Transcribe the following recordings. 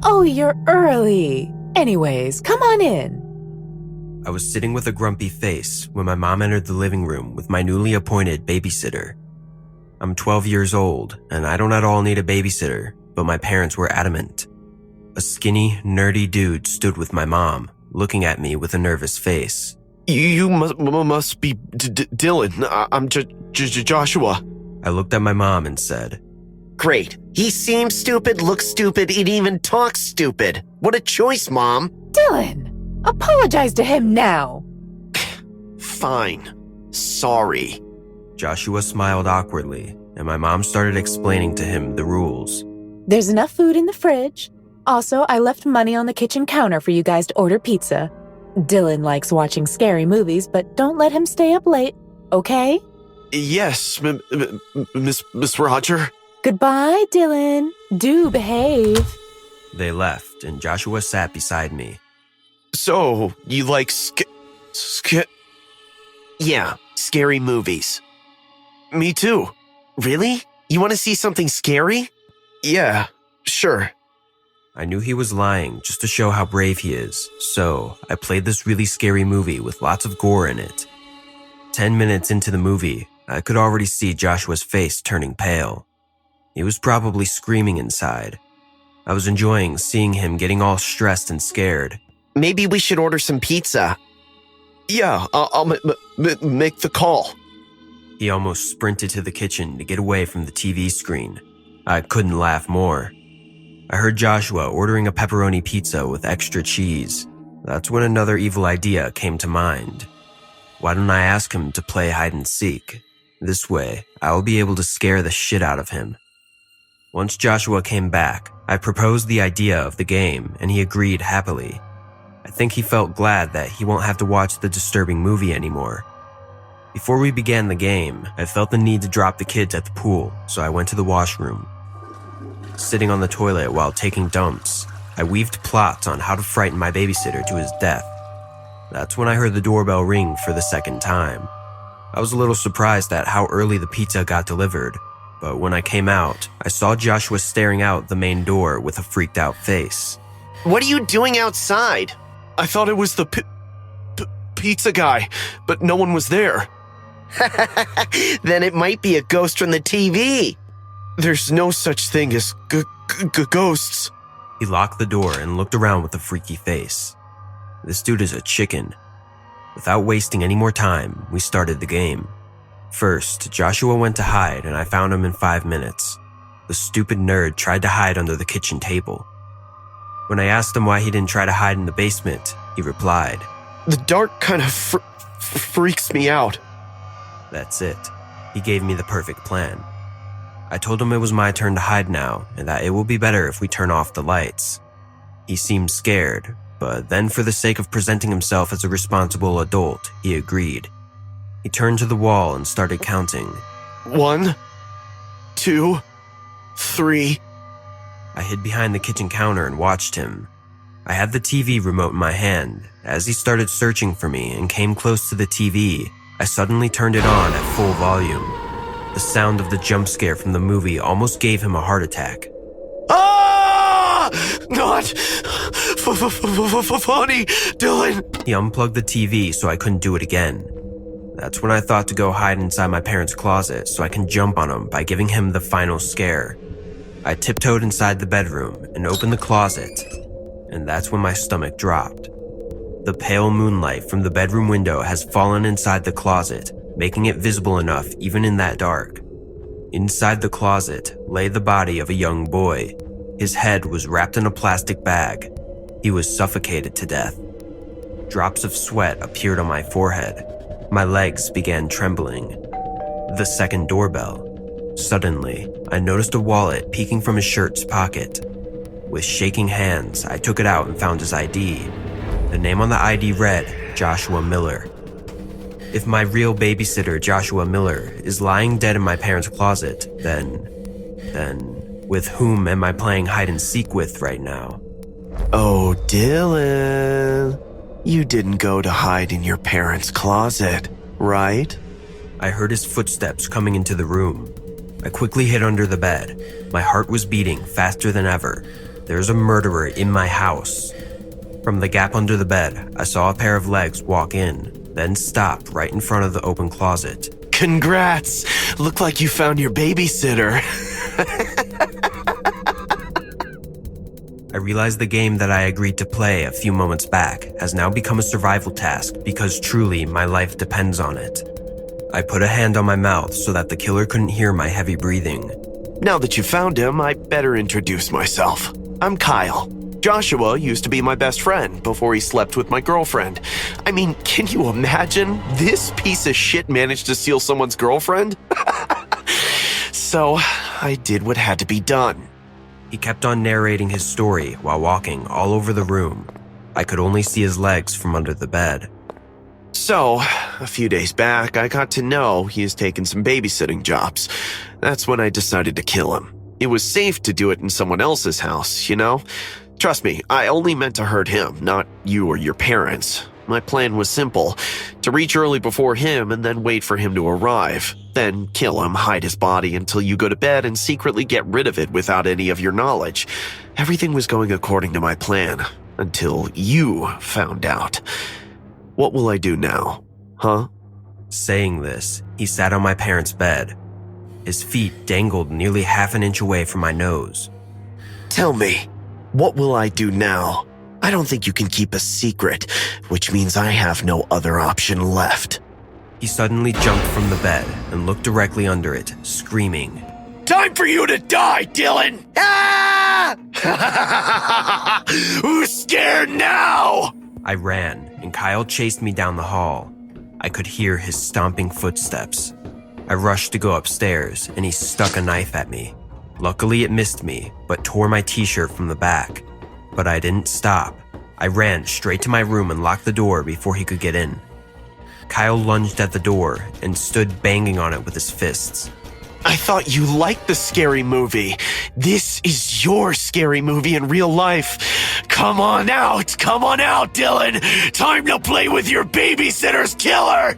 Oh, you're early. Anyways, come on in. I was sitting with a grumpy face when my mom entered the living room with my newly appointed babysitter. I'm 12 years old, and I don't at all need a babysitter, but my parents were adamant. A skinny, nerdy dude stood with my mom, looking at me with a nervous face. You must be Dylan. I'm Joshua. I looked at my mom and said, Great. He seems stupid, looks stupid, and even talks stupid. What a choice, Mom. Dylan, apologize to him now. Fine. Sorry. Joshua smiled awkwardly, and my mom started explaining to him the rules. There's enough food in the fridge. Also, I left money on the kitchen counter for you guys to order pizza. Dylan likes watching scary movies, but don't let him stay up late, okay? Yes, Miss Roger. Goodbye, Dylan. Do behave. They left, and Joshua sat beside me. So, you like Yeah, scary movies. Me too. Really? You want to see something scary? Yeah, sure. I knew he was lying just to show how brave he is, so I played this really scary movie with lots of gore in it. 10 minutes into the movie, I could already see Joshua's face turning pale. He was probably screaming inside. I was enjoying seeing him getting all stressed and scared. Maybe we should order some pizza. Yeah, I'll make the call. He almost sprinted to the kitchen to get away from the TV screen. I couldn't laugh more. I heard Joshua ordering a pepperoni pizza with extra cheese. That's when another evil idea came to mind. Why don't I ask him to play hide and seek? This way, I will be able to scare the shit out of him. Once Joshua came back, I proposed the idea of the game, and he agreed happily. I think he felt glad that he won't have to watch the disturbing movie anymore. Before we began the game, I felt the need to drop the kids at the pool, so I went to the washroom. Sitting on the toilet while taking dumps, I weaved plots on how to frighten my babysitter to his death. That's when I heard the doorbell ring for the second time. I was a little surprised at how early the pizza got delivered, but when I came out, I saw Joshua staring out the main door with a freaked out face. What are you doing outside? I thought it was the pizza guy, but no one was there. Then it might be a ghost from the TV. There's no such thing as ghosts. He locked the door and looked around with a freaky face. This dude is a chicken. Without wasting any more time, we started the game. First, Joshua went to hide and I found him in 5 minutes. The stupid nerd tried to hide under the kitchen table. When I asked him why he didn't try to hide in the basement, he replied, The dark kind of freaks me out. That's it. He gave me the perfect plan. I told him it was my turn to hide now and that it will be better if we turn off the lights. He seemed scared, but then for the sake of presenting himself as a responsible adult, he agreed. He turned to the wall and started counting. 1, 2, 3. I hid behind the kitchen counter and watched him. I had the TV remote in my hand. As he started searching for me and came close to the TV, I suddenly turned it on at full volume. The sound of the jump scare from the movie almost gave him a heart attack. Ah! Not funny, Dylan. He unplugged the TV so I couldn't do it again. That's when I thought to go hide inside my parents' closet so I can jump on him by giving him the final scare. I tiptoed inside the bedroom and opened the closet, and that's when my stomach dropped. The pale moonlight from the bedroom window has fallen inside the closet, making it visible enough even in that dark. Inside the closet lay the body of a young boy. His head was wrapped in a plastic bag. He was suffocated to death. Drops of sweat appeared on my forehead. My legs began trembling. The second doorbell. Suddenly, I noticed a wallet peeking from his shirt's pocket. With shaking hands, I took it out and found his ID. The name on the ID read, Joshua Miller. If my real babysitter, Joshua Miller, is lying dead in my parents' closet, then, with whom am I playing hide and seek with right now? Oh, Dylan. You didn't go to hide in your parents' closet, right? I heard his footsteps coming into the room. I quickly hid under the bed. My heart was beating faster than ever. There's a murderer in my house. From the gap under the bed, I saw a pair of legs walk in, then stop right in front of the open closet. Congrats! Look like you found your babysitter. I realized the game that I agreed to play a few moments back has now become a survival task because truly my life depends on it. I put a hand on my mouth so that the killer couldn't hear my heavy breathing. Now that you found him, I better introduce myself. I'm Kyle. Joshua used to be my best friend before he slept with my girlfriend. I mean, can you imagine? This piece of shit managed to steal someone's girlfriend? So, I did what had to be done. He kept on narrating his story while walking all over the room. I could only see his legs from under the bed. So, a few days back, I got to know he has taken some babysitting jobs. That's when I decided to kill him. It was safe to do it in someone else's house, you know? Trust me, I only meant to hurt him, not you or your parents. My plan was simple, to reach early before him and then wait for him to arrive. Then kill him, hide his body until you go to bed and secretly get rid of it without any of your knowledge. Everything was going according to my plan, until you found out. What will I do now, huh? Saying this, he sat on my parents' bed. His feet dangled nearly half an inch away from my nose. Tell me, what will I do now? I don't think you can keep a secret, which means I have no other option left. He suddenly jumped from the bed and looked directly under it, screaming, Time for you to die, Dylan! Ah! Who's scared now? I ran, and Kyle chased me down the hall. I could hear his stomping footsteps. I rushed to go upstairs, and he stuck a knife at me. Luckily, it missed me, but tore my t-shirt from the back. But I didn't stop. I ran straight to my room and locked the door before he could get in. Kyle lunged at the door and stood banging on it with his fists. I thought you liked the scary movie. This is your scary movie in real life. Come on out, Dylan. Time to play with your babysitter's killer.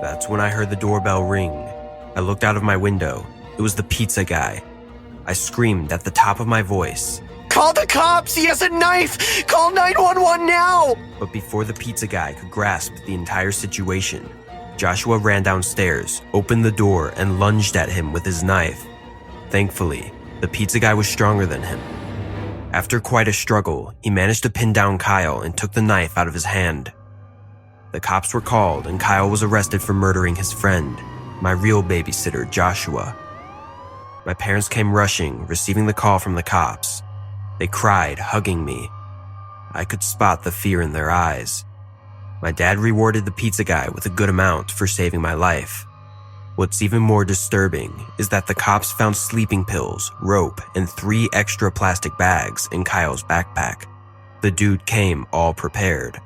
That's when I heard the doorbell ring. I looked out of my window. It was the pizza guy. I screamed at the top of my voice. Call the cops, he has a knife. Call 911 now. But before the pizza guy could grasp the entire situation, Joshua ran downstairs, opened the door, and lunged at him with his knife. Thankfully, the pizza guy was stronger than him. After quite a struggle, he managed to pin down Kyle and took the knife out of his hand. The cops were called, and Kyle was arrested for murdering his friend, my real babysitter, Joshua. My parents came rushing, receiving the call from the cops. They cried, hugging me. I could spot the fear in their eyes. My dad rewarded the pizza guy with a good amount for saving my life. What's even more disturbing is that the cops found sleeping pills, rope, and 3 extra plastic bags in Kyle's backpack. The dude came all prepared.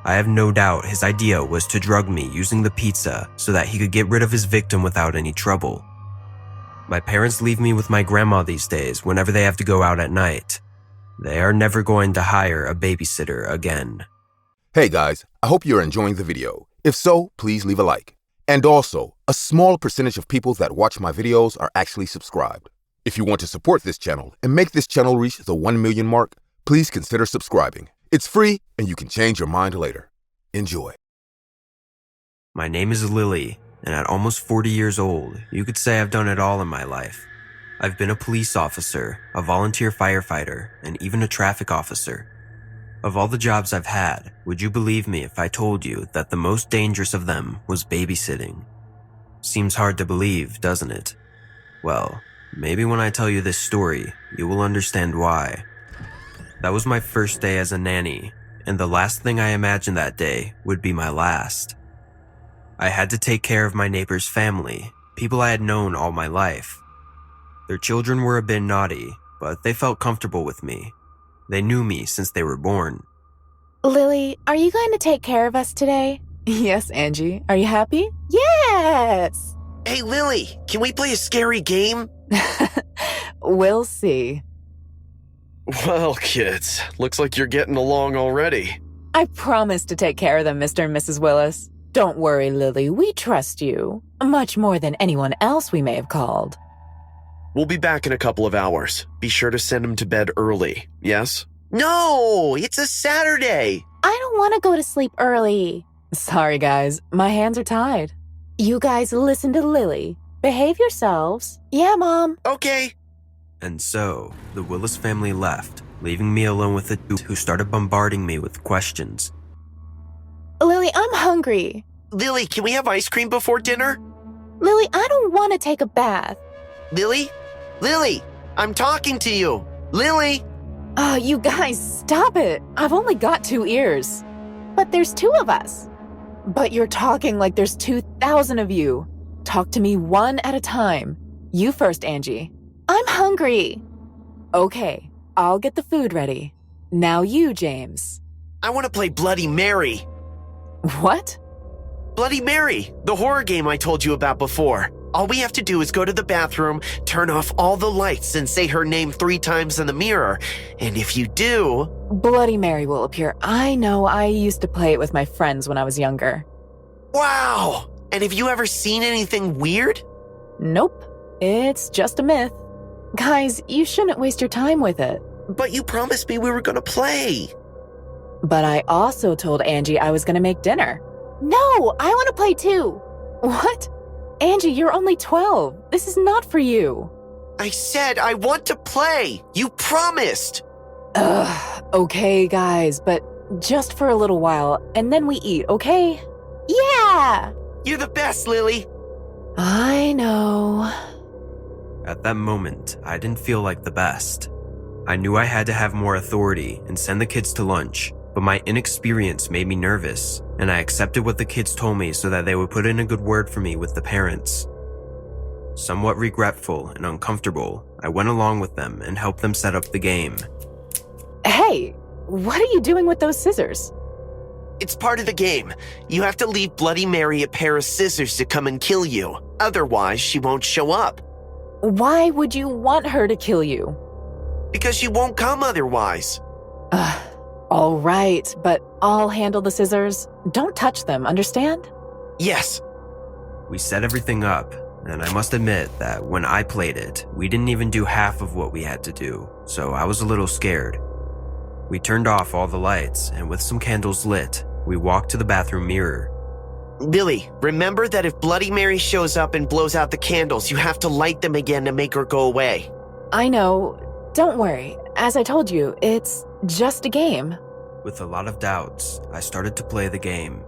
I have no doubt his idea was to drug me using the pizza so that he could get rid of his victim without any trouble. My parents leave me with my grandma these days whenever they have to go out at night. They are never going to hire a babysitter again. Hey guys, I hope you're enjoying the video. If so, please leave a like. And also, a small percentage of people that watch my videos are actually subscribed. If you want to support this channel and make this channel reach the 1 million mark, please consider subscribing. It's free and you can change your mind later. Enjoy. My name is Lily, and at almost 40 years old, you could say I've done it all in my life. I've been a police officer, a volunteer firefighter, and even a traffic officer. Of all the jobs I've had, would you believe me if I told you that the most dangerous of them was babysitting? Seems hard to believe, doesn't it? Well, maybe when I tell you this story, you will understand why. That was my first day as a nanny, and the last thing I imagined that day would be my last. I had to take care of my neighbor's family, people I had known all my life. Their children were a bit naughty, but they felt comfortable with me. They knew me since they were born. Lily, are you going to take care of us today? Yes, Angie. Are you happy? Yes! Hey, Lily, can we play a scary game? We'll see. Well, kids, looks like you're getting along already. I promise to take care of them, Mr. and Mrs. Willis. Don't worry, Lily. We trust you. Much more than anyone else we may have called. We'll be back in a couple of hours. Be sure to send him to bed early, yes? No, it's a Saturday. I don't want to go to sleep early. Sorry, guys. My hands are tied. You guys listen to Lily. Behave yourselves. Yeah, Mom. Okay. And so, the Willis family left, leaving me alone with the two who started bombarding me with questions. Lily, I'm hungry. Lily, can we have ice cream before dinner? Lily, I don't want to take a bath. Lily? Lily, I'm talking to you. Lily? Oh, you guys, stop it. I've only got 2 ears. But there's 2 of us. But you're talking like there's 2,000 of you. Talk to me one at a time. You first, Angie. I'm hungry. Okay, I'll get the food ready. Now you, James. I want to play Bloody Mary. What? Bloody Mary, the horror game I told you about before. All we have to do is go to the bathroom, turn off all the lights, and say her name 3 times in the mirror. And if you do... Bloody Mary will appear. I know, I used to play it with my friends when I was younger. Wow! And have you ever seen anything weird? Nope, it's just a myth. Guys, you shouldn't waste your time with it. But you promised me we were going to play. But I also told Angie I was going to make dinner. No, I want to play too. What? Angie, you're only 12. This is not for you. I said I want to play. You promised. Ugh, okay, guys, but just for a little while, and then we eat, okay? Yeah! You're the best, Lily. I know. At that moment, I didn't feel like the best. I knew I had to have more authority and send the kids to lunch, but my inexperience made me nervous, and I accepted what the kids told me so that they would put in a good word for me with the parents. Somewhat regretful and uncomfortable, I went along with them and helped them set up the game. Hey, what are you doing with those scissors? It's part of the game. You have to leave Bloody Mary a pair of scissors to come and kill you. Otherwise, she won't show up. Why would you want her to kill you? Because she won't come otherwise. All right, but I'll handle the scissors. Don't touch them, understand? Yes. We set everything up, and I must admit that when I played it, we didn't even do half of what we had to do, so I was a little scared. We turned off all the lights, and with some candles lit, we walked to the bathroom mirror. Lily, remember that if Bloody Mary shows up and blows out the candles, you have to light them again to make her go away. I know. Don't worry. As I told you, it's just a game. With a lot of doubts, I started to play the game.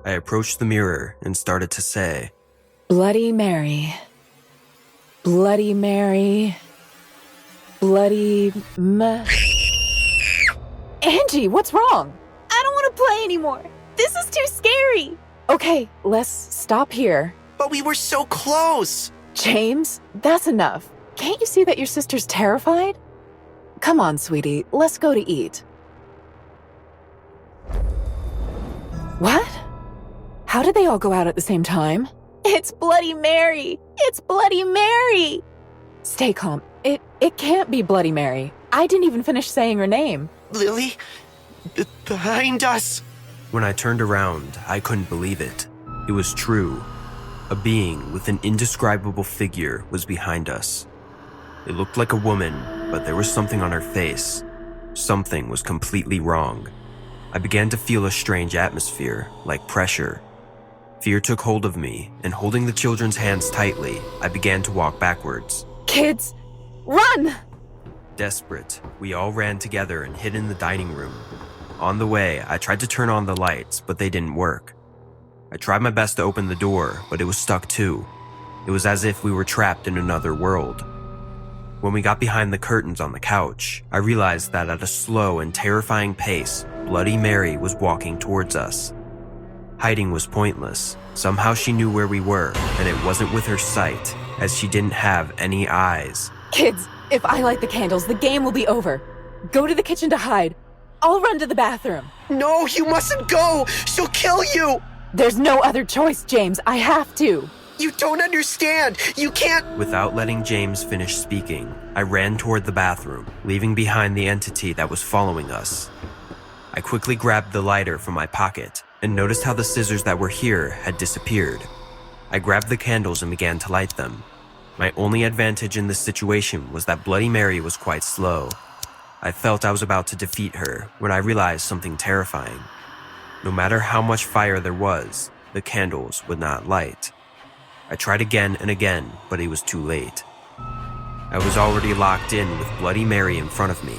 I approached the mirror and started to say, Bloody Mary. Bloody Mary. Bloody Angie, what's wrong? I don't want to play anymore. This is too scary. Okay, let's stop here. But we were so close. James, that's enough. Can't you see that your sister's terrified? Come on, sweetie, let's go to eat. What? How did they all go out at the same time? It's Bloody Mary! It's Bloody Mary! Stay calm. It can't be Bloody Mary. I didn't even finish saying her name. Lily, behind us. When I turned around, I couldn't believe it. It was true. A being with an indescribable figure was behind us. It looked like a woman, but there was something on her face. Something was completely wrong. I began to feel a strange atmosphere, like pressure. Fear took hold of me, and holding the children's hands tightly, I began to walk backwards. Kids, run! Desperate, we all ran together and hid in the dining room. On the way, I tried to turn on the lights, but they didn't work. I tried my best to open the door, but it was stuck too. It was as if we were trapped in another world. When we got behind the curtains on the couch, I realized that at a slow and terrifying pace, Bloody Mary was walking towards us. Hiding was pointless. Somehow she knew where we were, and it wasn't with her sight, as she didn't have any eyes. Kids, if I light the candles, the game will be over. Go to the kitchen to hide. I'll run to the bathroom. No, you mustn't go. She'll kill you. There's no other choice, James. I have to. You don't understand. You can't. Without letting James finish speaking, I ran toward the bathroom, leaving behind the entity that was following us. I quickly grabbed the lighter from my pocket and noticed how the scissors that were here had disappeared. I grabbed the candles and began to light them. My only advantage in this situation was that Bloody Mary was quite slow. I felt I was about to defeat her when I realized something terrifying. No matter how much fire there was, the candles would not light. I tried again and again, but it was too late. I was already locked in with Bloody Mary in front of me.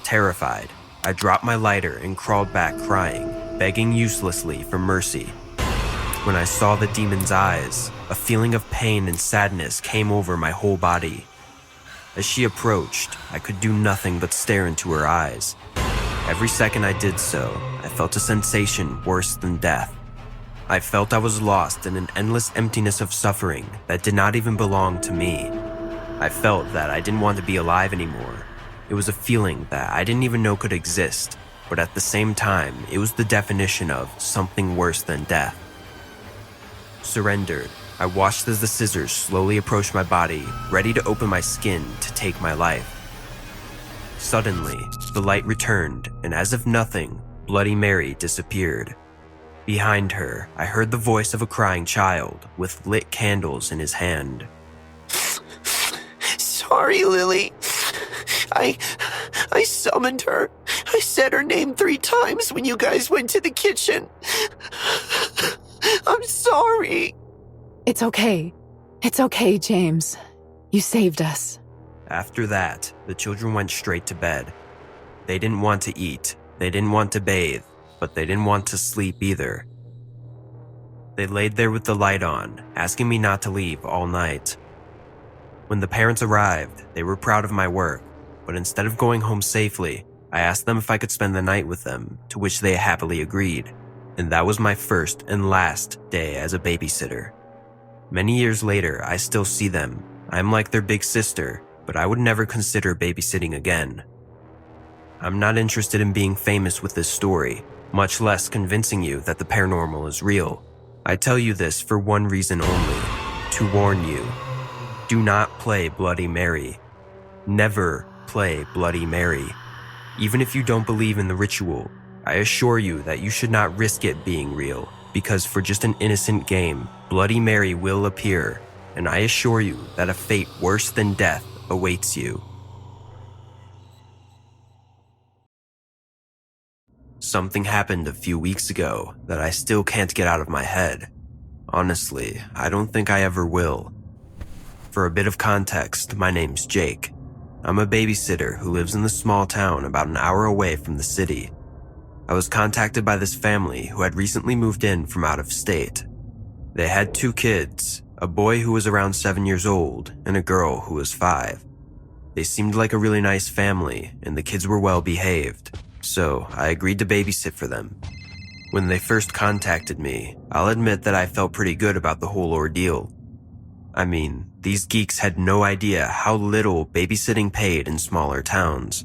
Terrified, I dropped my lighter and crawled back crying, begging uselessly for mercy. When I saw the demon's eyes, a feeling of pain and sadness came over my whole body. As she approached, I could do nothing but stare into her eyes. Every second I did so, I felt a sensation worse than death. I felt I was lost in an endless emptiness of suffering that did not even belong to me. I felt that I didn't want to be alive anymore. It was a feeling that I didn't even know could exist, but at the same time, it was the definition of something worse than death. Surrendered, I watched as the scissors slowly approached my body, ready to open my skin to take my life. Suddenly, the light returned, and as if nothing, Bloody Mary disappeared. Behind her, I heard the voice of a crying child with lit candles in his hand. Sorry, Lily. I summoned her. I said her name 3 times when you guys went to the kitchen. I'm sorry. It's okay. It's okay, James. You saved us. After that, the children went straight to bed. They didn't want to eat, they didn't want to bathe, but they didn't want to sleep either. They laid there with the light on, asking me not to leave all night. When the parents arrived, they were proud of my work, but instead of going home safely, I asked them if I could spend the night with them, to which they happily agreed. And that was my first and last day as a babysitter. Many years later, I still see them. I'm like their big sister, but I would never consider babysitting again. I'm not interested in being famous with this story, much less convincing you that the paranormal is real. I tell you this for one reason only, to warn you. Do not play Bloody Mary. Never play Bloody Mary. Even if you don't believe in the ritual, I assure you that you should not risk it being real, because for just an innocent game, Bloody Mary will appear, and I assure you that a fate worse than death awaits you. Something happened a few weeks ago that I still can't get out of my head. Honestly, I don't think I ever will. For a bit of context, my name's Jake. I'm a babysitter who lives in the small town about an hour away from the city. I was contacted by this family who had recently moved in from out of state. They had 2 kids, a boy who was around 7 years old and a girl who was 5. They seemed like a really nice family and the kids were well behaved, so I agreed to babysit for them. When they first contacted me, I'll admit that I felt pretty good about the whole ordeal. I mean, these geeks had no idea how little babysitting paid in smaller towns.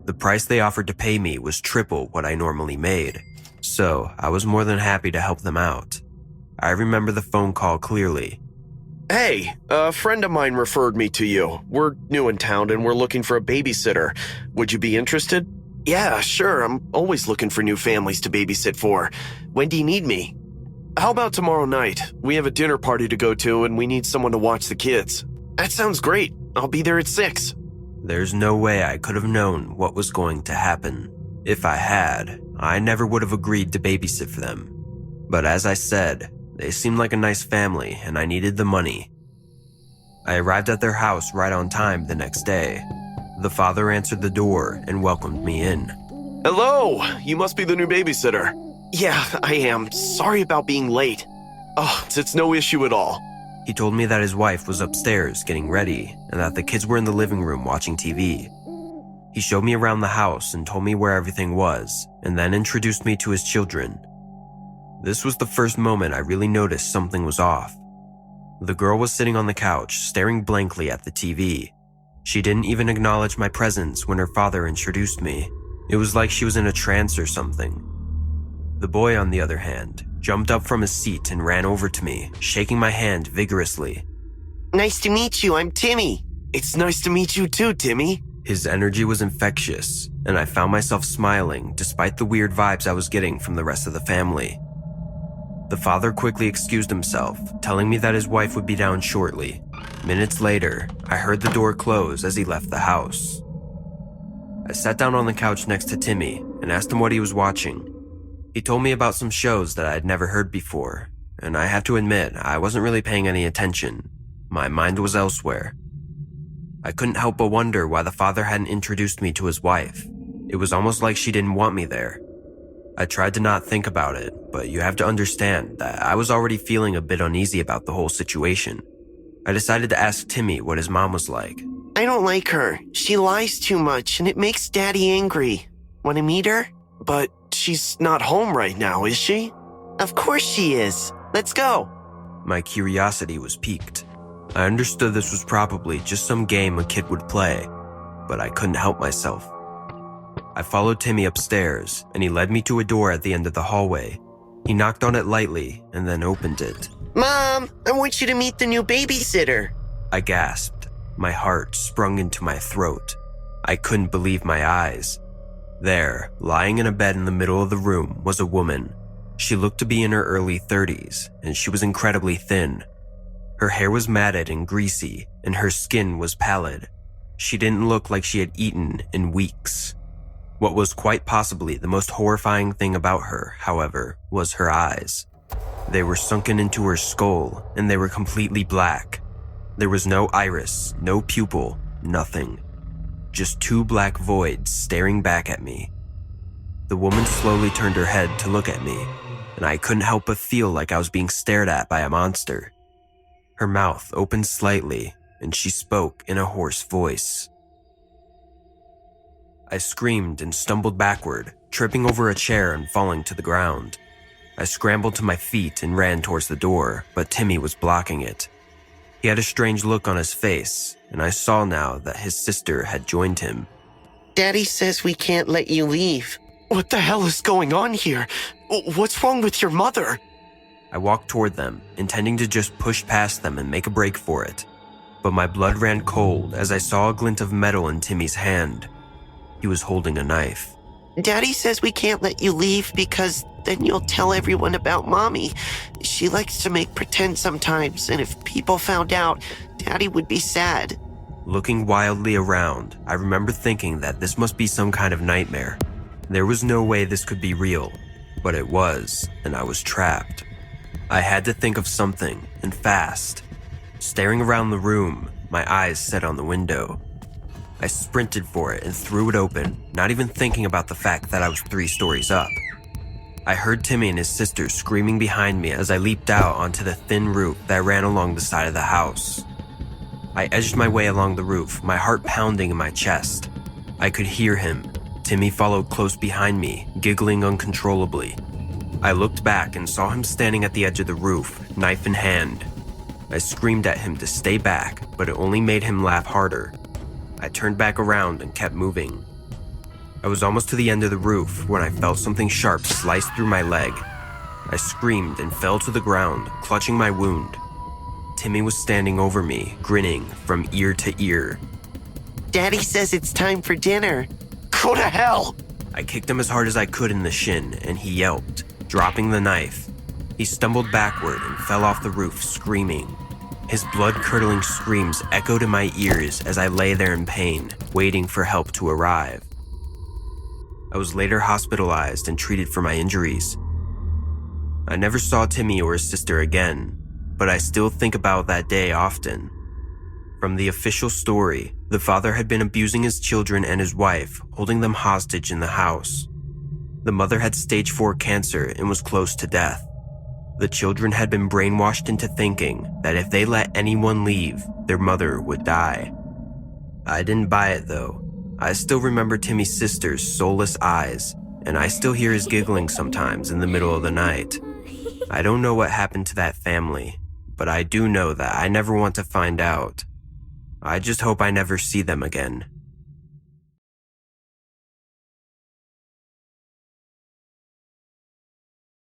The price they offered to pay me was triple what I normally made, so I was more than happy to help them out. I remember the phone call clearly. Hey, a friend of mine referred me to you. We're new in town and we're looking for a babysitter. Would you be interested? Yeah, sure. I'm always looking for new families to babysit for. When do you need me? How about tomorrow night? We have a dinner party to go to and we need someone to watch the kids. That sounds great. I'll be there at 6. There's no way I could have known what was going to happen. If I had, I never would have agreed to babysit for them. But as I said, they seemed like a nice family and I needed the money. I arrived at their house right on time the next day. The father answered the door and welcomed me in. Hello, you must be the new babysitter. Yeah, I am. Sorry about being late. Oh, it's no issue at all. He told me that his wife was upstairs getting ready and that the kids were in the living room watching TV. He showed me around the house and told me where everything was, and then introduced me to his children. This was the first moment I really noticed something was off. The girl was sitting on the couch, staring blankly at the TV. She didn't even acknowledge my presence when her father introduced me. It was like she was in a trance or something. The boy, on the other hand, jumped up from his seat and ran over to me, shaking my hand vigorously. Nice to meet you, I'm Timmy. It's nice to meet you too, Timmy. His energy was infectious, and I found myself smiling despite the weird vibes I was getting from the rest of the family. The father quickly excused himself, telling me that his wife would be down shortly. Minutes later, I heard the door close as he left the house. I sat down on the couch next to Timmy and asked him what he was watching. He told me about some shows that I had never heard before, and I have to admit, I wasn't really paying any attention. My mind was elsewhere. I couldn't help but wonder why the father hadn't introduced me to his wife. It was almost like she didn't want me there. I tried to not think about it, but you have to understand that I was already feeling a bit uneasy about the whole situation. I decided to ask Timmy what his mom was like. I don't like her. She lies too much and it makes Daddy angry. Want to meet her? But she's not home right now, is she? Of course she is. Let's go. My curiosity was piqued. I understood this was probably just some game a kid would play, but I couldn't help myself. I followed Timmy upstairs, and he led me to a door at the end of the hallway. He knocked on it lightly and then opened it. Mom, I want you to meet the new babysitter. I gasped. My heart sprung into my throat. I couldn't believe my eyes. There, lying in a bed in the middle of the room, was a woman. She looked to be in her early 30s, and she was incredibly thin. Her hair was matted and greasy, and her skin was pallid. She didn't look like she had eaten in weeks. What was quite possibly the most horrifying thing about her, however, was her eyes. They were sunken into her skull, and they were completely black. There was no iris, no pupil, nothing. Just two black voids staring back at me. The woman slowly turned her head to look at me, and I couldn't help but feel like I was being stared at by a monster. Her mouth opened slightly, and she spoke in a hoarse voice. I screamed and stumbled backward, tripping over a chair and falling to the ground. I scrambled to my feet and ran towards the door, but Timmy was blocking it. He had a strange look on his face, and I saw now that his sister had joined him. Daddy says we can't let you leave. What the hell is going on here? What's wrong with your mother? I walked toward them, intending to just push past them and make a break for it. But my blood ran cold as I saw a glint of metal in Timmy's hand. He was holding a knife. Daddy says we can't let you leave because then you'll tell everyone about Mommy. She likes to make pretend sometimes, and if people found out, Daddy would be sad. Looking wildly around, I remember thinking that this must be some kind of nightmare. There was no way this could be real, but it was, and I was trapped. I had to think of something, and fast. Staring around the room, my eyes set on the window. I sprinted for it and threw it open, not even thinking about the fact that I was 3 stories up. I heard Timmy and his sister screaming behind me as I leaped out onto the thin roof that ran along the side of the house. I edged my way along the roof, my heart pounding in my chest. I could hear him. Timmy followed close behind me, giggling uncontrollably. I looked back and saw him standing at the edge of the roof, knife in hand. I screamed at him to stay back, but it only made him laugh harder. I turned back around and kept moving. I was almost to the end of the roof when I felt something sharp slice through my leg. I screamed and fell to the ground, clutching my wound. Timmy was standing over me, grinning from ear to ear. Daddy says it's time for dinner. Go to hell! I kicked him as hard as I could in the shin, and he yelped, dropping the knife. He stumbled backward and fell off the roof, screaming. His blood-curdling screams echoed in my ears as I lay there in pain, waiting for help to arrive. I was later hospitalized and treated for my injuries. I never saw Timmy or his sister again, but I still think about that day often. From the official story, the father had been abusing his children and his wife, holding them hostage in the house. The mother had stage 4 cancer and was close to death. The children had been brainwashed into thinking that if they let anyone leave, their mother would die. I didn't buy it though. I still remember Timmy's sister's soulless eyes, and I still hear his giggling sometimes in the middle of the night. I don't know what happened to that family, but I do know that I never want to find out. I just hope I never see them again.